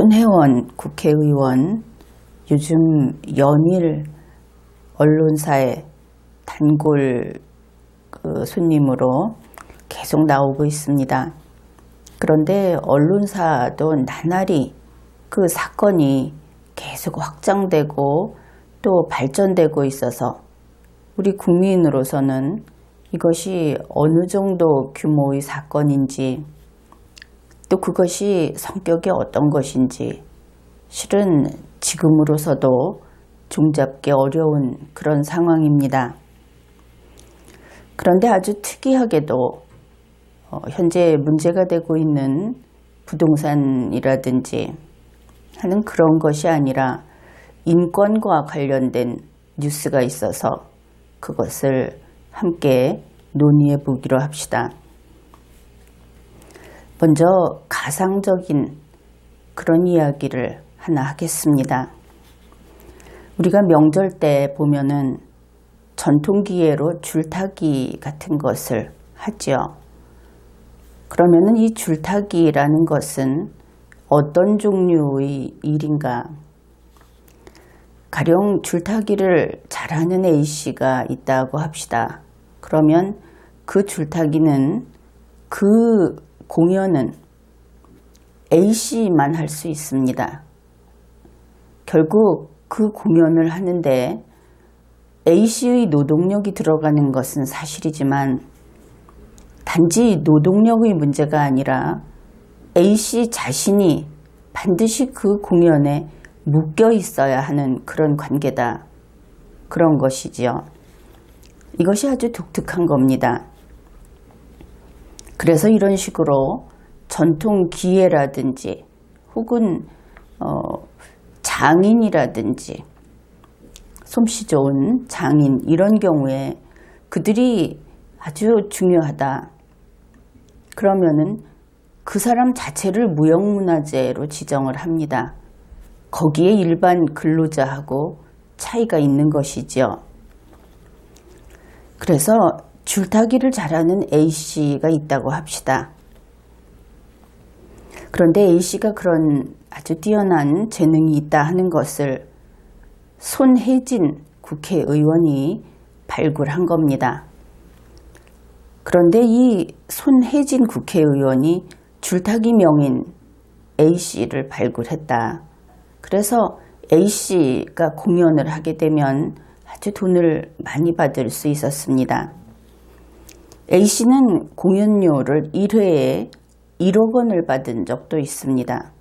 손혜원 국회의원 요즘 연일 언론사에 단골 손님으로 계속 나오고 있습니다. 그런데 언론사도 나날이 그 사건이 계속 확장되고 또 발전되고 있어서 우리 국민으로서는 이것이 어느 정도 규모의 사건인지 또 그것이 성격이 어떤 것인지 실은 지금으로서도 종잡기 어려운 그런 상황입니다. 그런데 아주 특이하게도 현재 문제가 되고 있는 부동산이라든지 하는 그런 것이 아니라 인권과 관련된 뉴스가 있어서 그것을 함께 논의해 보기로 합시다. 먼저 가상적인 그런 이야기를 하나 하겠습니다. 우리가 명절 때 보면은 전통기계로 줄타기 같은 것을 하죠. 그러면은 이 줄타기라는 것은 어떤 종류의 일인가? 가령 줄타기를 잘하는 A씨가 있다고 합시다. 그러면 그 줄타기는 그 공연은 A씨만 할 수 있습니다. 결국 그 공연을 하는데 A씨의 노동력이 들어가는 것은 사실이지만 단지 노동력의 문제가 아니라 A씨 자신이 반드시 그 공연에 묶여 있어야 하는 그런 관계다. 그런 것이지요. 이것이 아주 독특한 겁니다. 그래서 이런 식으로 전통 기계라든지 혹은 장인이라든지 솜씨 좋은 장인 이런 경우에 그들이 아주 중요하다. 그러면은 그 사람 자체를 무형문화재로 지정을 합니다. 거기에 일반 근로자하고 차이가 있는 것이죠. 그래서 줄타기를 잘하는 A씨가 있다고 합시다. 그런데 A씨가 그런 아주 뛰어난 재능이 있다 하는 것을 손혜진 국회의원이 발굴한 겁니다. 그런데 이 손혜진 국회의원이 줄타기 명인 A씨를 발굴했다. 그래서 A씨가 공연을 하게 되면 아주 돈을 많이 받을 수 있었습니다. A씨는 공연료를 1회에 1억 원을 받은 적도 있습니다.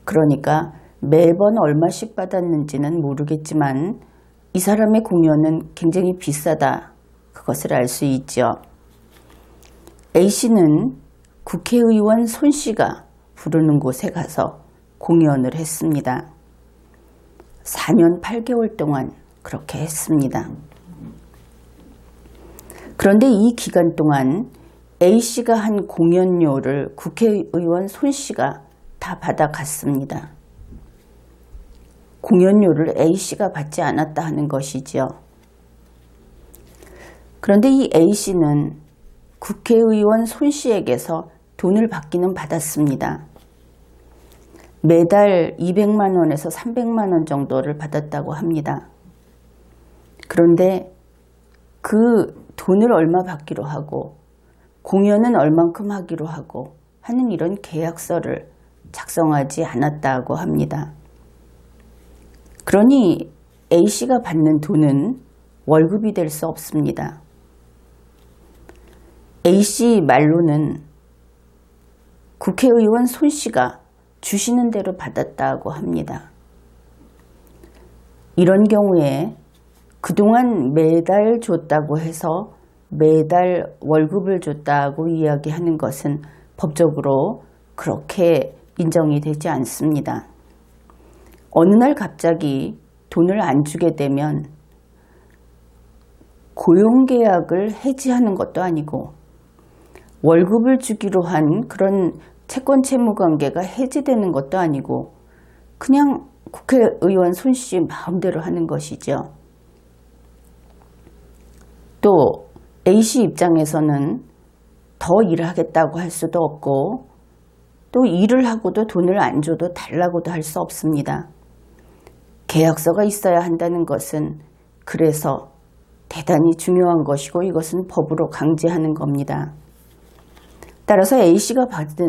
그러니까 매번 얼마씩 받았는지는 모르겠지만 이 사람의 공연은 굉장히 비싸다. 그것을 알 수 있죠. A씨는 국회의원 손씨가 부르는 곳에 가서 공연을 했습니다. 4년 8개월 동안 그렇게 했습니다. 그런데 이 기간 동안 A씨가 한 공연료를 국회의원 손씨가 다 받아갔습니다. 공연료를 A씨가 받지 않았다 하는 것이죠. 그런데 이 A씨는 국회의원 손씨에게서 돈을 받기는 받았습니다. 매달 200만 원에서 300만 원 정도를 받았다고 합니다. 그런데 그 돈을 얼마 받기로 하고 공연은 얼만큼 하기로 하고 하는 이런 계약서를 작성하지 않았다고 합니다. 그러니 A씨가 받는 돈은 월급이 될 수 없습니다. A씨 말로는 국회의원 손씨가 주시는 대로 받았다고 합니다. 이런 경우에 그동안 매달 줬다고 해서 매달 월급을 줬다고 이야기하는 것은 법적으로 그렇게 인정이 되지 않습니다. 어느 날 갑자기 돈을 안 주게 되면 고용계약을 해지하는 것도 아니고 월급을 주기로 한 그런 채권채무관계가 해지되는 것도 아니고 그냥 국회의원 손씨 마음대로 하는 것이죠. 또 A씨 입장에서는 더 일하겠다고 할 수도 없고 또 일을 하고도 돈을 안 줘도 달라고도 할 수 없습니다. 계약서가 있어야 한다는 것은 그래서 대단히 중요한 것이고 이것은 법으로 강제하는 겁니다. 따라서 A씨가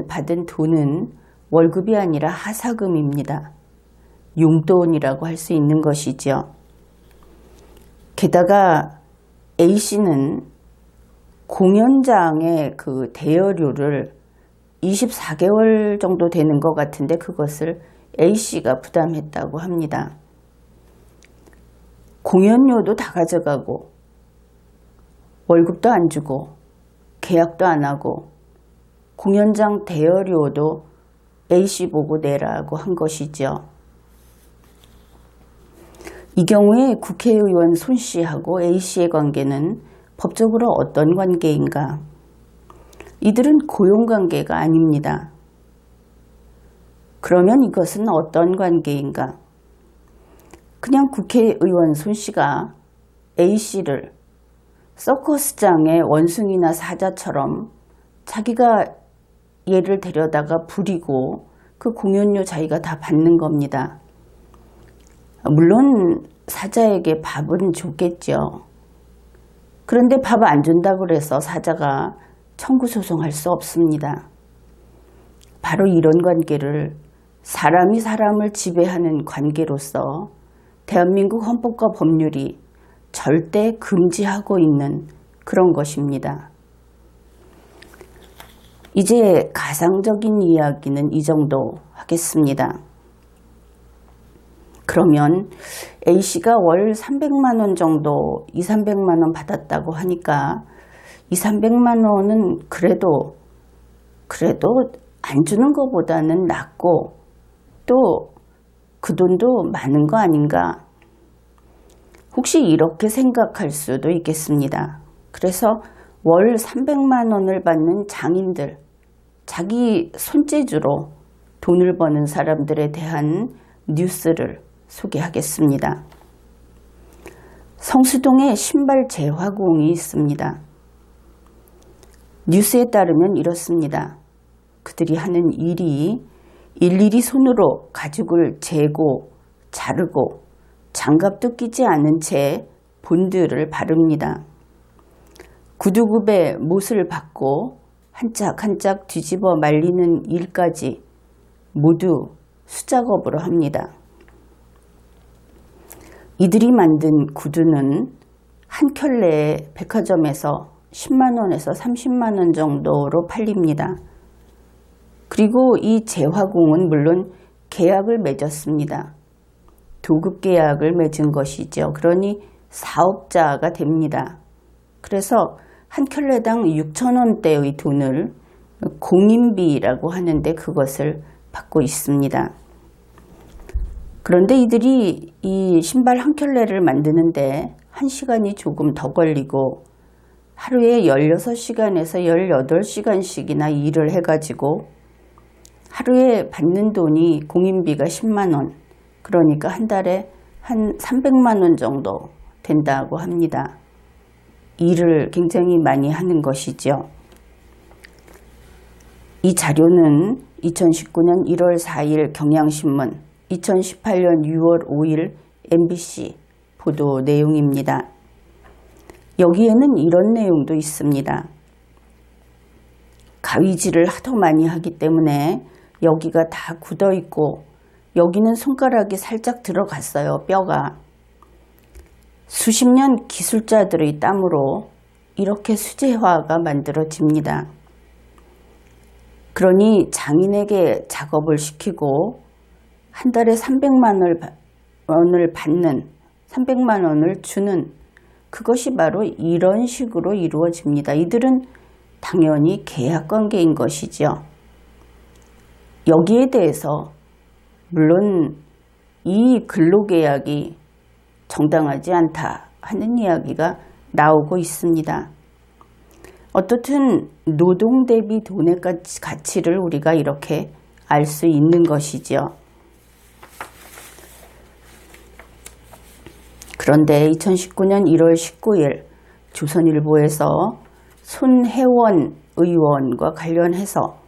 받은 돈은 월급이 아니라 하사금입니다. 용돈이라고 할 수 있는 것이죠. 게다가 A씨는 공연장의 그 대여료를 24개월 정도 되는 것 같은데 그것을 A씨가 부담했다고 합니다. 공연료도 다 가져가고 월급도 안 주고 계약도 안 하고 공연장 대여료도 A씨 보고 내라고 한 것이죠. 이 경우에 국회의원 손씨하고 A씨의 관계는 법적으로 어떤 관계인가? 이들은 고용관계가 아닙니다. 그러면 이것은 어떤 관계인가? 그냥 국회의원 손씨가 A씨를 서커스장의 원숭이나 사자처럼 자기가 얘를 데려다가 부리고 그 공연료 자기가 다 받는 겁니다. 물론 사자에게 밥은 줬겠죠. 그런데 밥 안 준다고 그래서 사자가 청구 소송할 수 없습니다. 바로 이런 관계를 사람이 사람을 지배하는 관계로서 대한민국 헌법과 법률이 절대 금지하고 있는 그런 것입니다. 이제 가상적인 이야기는 이 정도 하겠습니다. 그러면 A씨가 월 300만 원 정도 200~300만 원 받았다고 하니까 200~300만 원은 그래도 안 주는 것보다는 낫고 또 그 돈도 많은 거 아닌가? 혹시 이렇게 생각할 수도 있겠습니다. 그래서 월 300만 원을 받는 장인들, 자기 손재주로 돈을 버는 사람들에 대한 뉴스를 소개하겠습니다. 성수동에 신발 재화공이 있습니다. 뉴스에 따르면 이렇습니다. 그들이 하는 일이 일일이 손으로 가죽을 재고 자르고 장갑도 끼지 않은 채 본드를 바릅니다. 구두굽에 못을 박고 한 짝 한 짝 뒤집어 말리는 일까지 모두 수작업으로 합니다. 이들이 만든 구두는 한 켤레에 백화점에서 10만 원에서 30만 원 정도로 팔립니다. 그리고 이 재화공은 물론 계약을 맺었습니다. 도급 계약을 맺은 것이죠. 그러니 사업자가 됩니다. 그래서 한 켤레당 6,000원대의 돈을 공인비라고 하는데 그것을 받고 있습니다. 그런데 이들이 이 신발 한 켤레를 만드는데 1시간이 조금 더 걸리고 하루에 16시간에서 18시간씩이나 일을 해가지고 하루에 받는 돈이 공인비가 10만 원, 그러니까 한 달에 한 300만 원 정도 된다고 합니다. 일을 굉장히 많이 하는 것이죠. 이 자료는 2019년 1월 4일 경향신문, 2018년 6월 5일 MBC 보도 내용입니다. 여기에는 이런 내용도 있습니다. 가위질을 하도 많이 하기 때문에 여기가 다 굳어 있고 여기는 손가락이 살짝 들어갔어요. 뼈가. 수십 년 기술자들의 땀으로 이렇게 수제화가 만들어집니다. 그러니 장인에게 작업을 시키고 한 달에 300만 원을 받는, 300만 원을 주는, 그것이 바로 이런 식으로 이루어집니다. 이들은 당연히 계약관계인 것이죠. 여기에 대해서 물론 이 근로계약이 정당하지 않다 하는 이야기가 나오고 있습니다. 어떻든 노동 대비 돈의 가치를 우리가 이렇게 알 수 있는 것이죠. 그런데 2019년 1월 19일 조선일보에서 손혜원 의원과 관련해서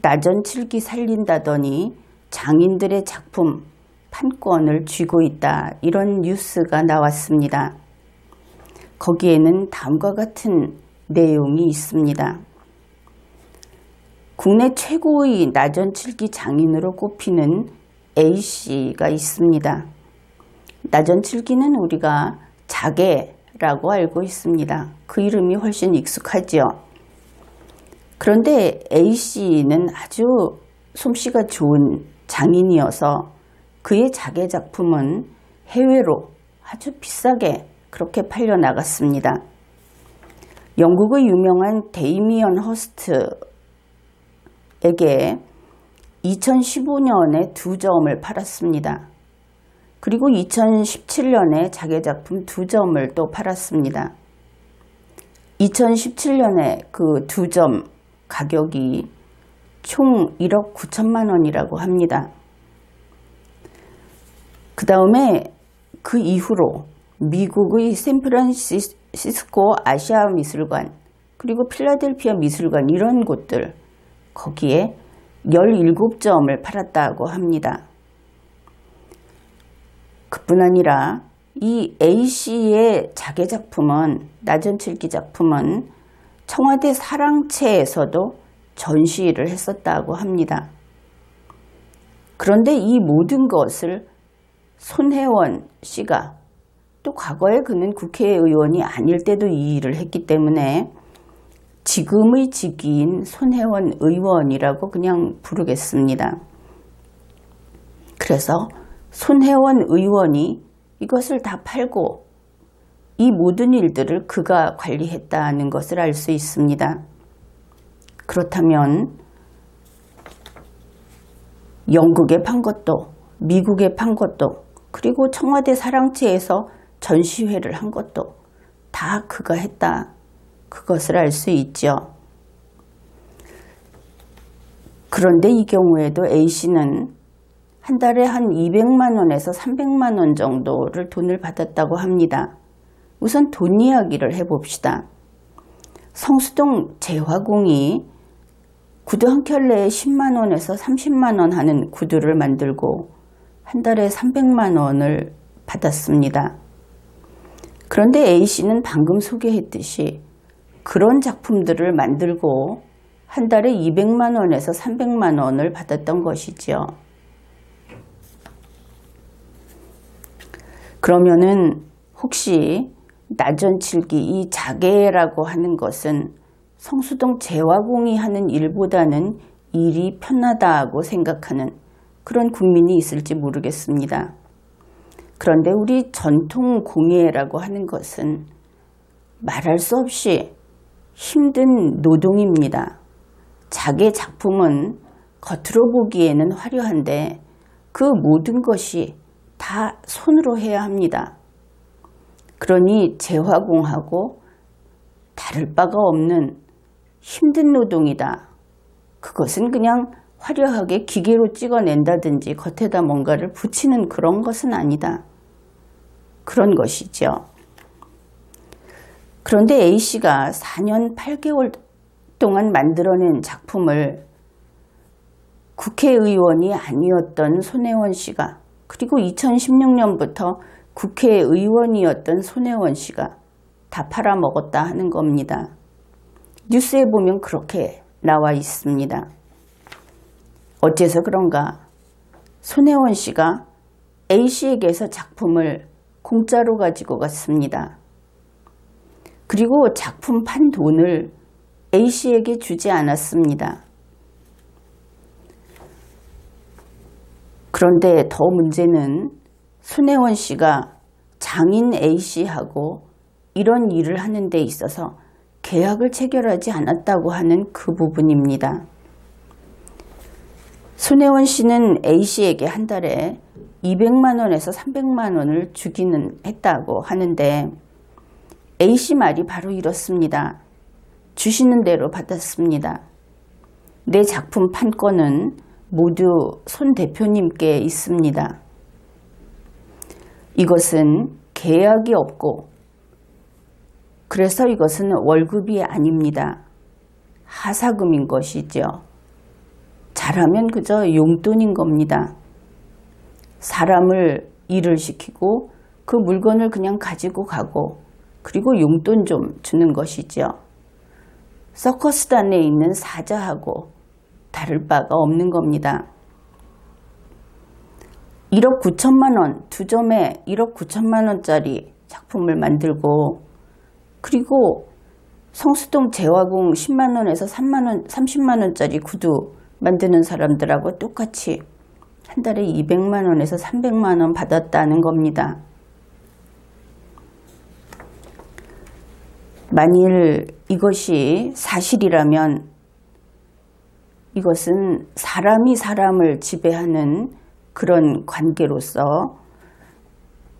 나전칠기 살린다더니 장인들의 작품 판권을 쥐고 있다, 이런 뉴스가 나왔습니다. 거기에는 다음과 같은 내용이 있습니다. 국내 최고의 나전칠기 장인으로 꼽히는 A씨가 있습니다. 나전칠기는 우리가 자개라고 알고 있습니다. 그 이름이 훨씬 익숙하죠. 그런데 A씨는 아주 솜씨가 좋은 장인이어서 그의 자개 작품은 해외로 아주 비싸게 그렇게 팔려나갔습니다. 영국의 유명한 데이미언 허스트에게 2015년에 2점을 팔았습니다. 그리고 2017년에 자개 작품 2점을 또 팔았습니다. 2017년에 그 2점 가격이 총 1억 9천만 원이라고 합니다. 그 다음에 그 이후로 미국의 샌프란시스코 아시아 미술관, 그리고 필라델피아 미술관, 이런 곳들, 거기에 17점을 팔았다고 합니다. 그뿐 아니라 이 A씨의 자개 작품은, 나전칠기 작품은 청와대 사랑채에서도 전시를 했었다고 합니다. 그런데 이 모든 것을 손혜원 씨가, 또 과거에 그는 국회의원이 아닐 때도 이 일을 했기 때문에 지금의 직위인 손혜원 의원이라고 그냥 부르겠습니다. 그래서 손혜원 의원이 이것을 다 팔고 이 모든 일들을 그가 관리했다는 것을 알 수 있습니다. 그렇다면 영국에 판 것도, 미국에 판 것도, 그리고 청와대 사랑채에서 전시회를 한 것도 다 그가 했다, 그것을 알 수 있죠. 그런데 이 경우에도 A씨는 한 달에 한 200만 원에서 300만 원 정도를 돈을 받았다고 합니다. 우선 돈 이야기를 해봅시다. 성수동 재화공이 구두 한 켤레에 10만 원에서 30만 원 하는 구두를 만들고 한 달에 300만 원을 받았습니다. 그런데 A씨는 방금 소개했듯이 그런 작품들을 만들고 한 달에 200만 원에서 300만 원을 받았던 것이죠. 그러면은 혹시 나전칠기, 이 자개라고 하는 것은 성수동 재화공이 하는 일보다는 일이 편하다고 생각하는 그런 국민이 있을지 모르겠습니다. 그런데 우리 전통 공예라고 하는 것은 말할 수 없이 힘든 노동입니다. 자개 작품은 겉으로 보기에는 화려한데 그 모든 것이 다 손으로 해야 합니다. 그러니 재화공하고 다를 바가 없는 힘든 노동이다. 그것은 그냥 화려하게 기계로 찍어낸다든지 겉에다 뭔가를 붙이는 그런 것은 아니다, 그런 것이죠. 그런데 A씨가 4년 8개월 동안 만들어낸 작품을 국회의원이 아니었던 손혜원 씨가, 그리고 2016년부터 국회의원이었던 손혜원 씨가 다 팔아먹었다 하는 겁니다. 뉴스에 보면 그렇게 나와 있습니다. 어째서 그런가? 손혜원 씨가 A씨에게서 작품을 공짜로 가지고 갔습니다. 그리고 작품 판 돈을 A씨에게 주지 않았습니다. 그런데 더 문제는 손혜원 씨가 장인 A씨하고 이런 일을 하는 데 있어서 계약을 체결하지 않았다고 하는 그 부분입니다. 손혜원 씨는 A씨에게 한 달에 200만 원에서 300만 원을 주기는 했다고 하는데 A씨 말이 바로 이렇습니다. 주시는 대로 받았습니다. 내 작품 판권은 모두 손 대표님께 있습니다. 이것은 계약이 없고, 그래서 이것은 월급이 아닙니다. 하사금인 것이죠. 잘하면 그저 용돈인 겁니다. 사람을 일을 시키고 그 물건을 그냥 가지고 가고 그리고 용돈 좀 주는 것이죠. 서커스단에 있는 사자하고 다를 바가 없는 겁니다. 1억 9천만 원, 두 점에 1억 9천만 원짜리 작품을 만들고 그리고 성수동 재화궁 10만 원에서 30만 원짜리 구두 만드는 사람들하고 똑같이 한 달에 200만 원에서 300만 원 받았다는 겁니다. 만일 이것이 사실이라면 이것은 사람이 사람을 지배하는 그런 관계로서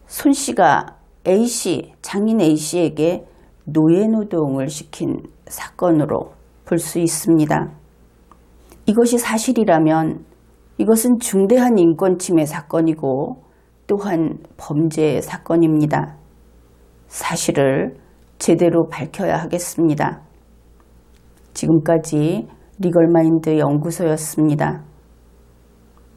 손 씨가 A씨, 장인 A씨에게 노예노동을 시킨 사건으로 볼 수 있습니다. 이것이 사실이라면 이것은 중대한 인권침해 사건이고 또한 범죄 사건입니다. 사실을 제대로 밝혀야 하겠습니다. 지금까지 리걸마인드 연구소였습니다.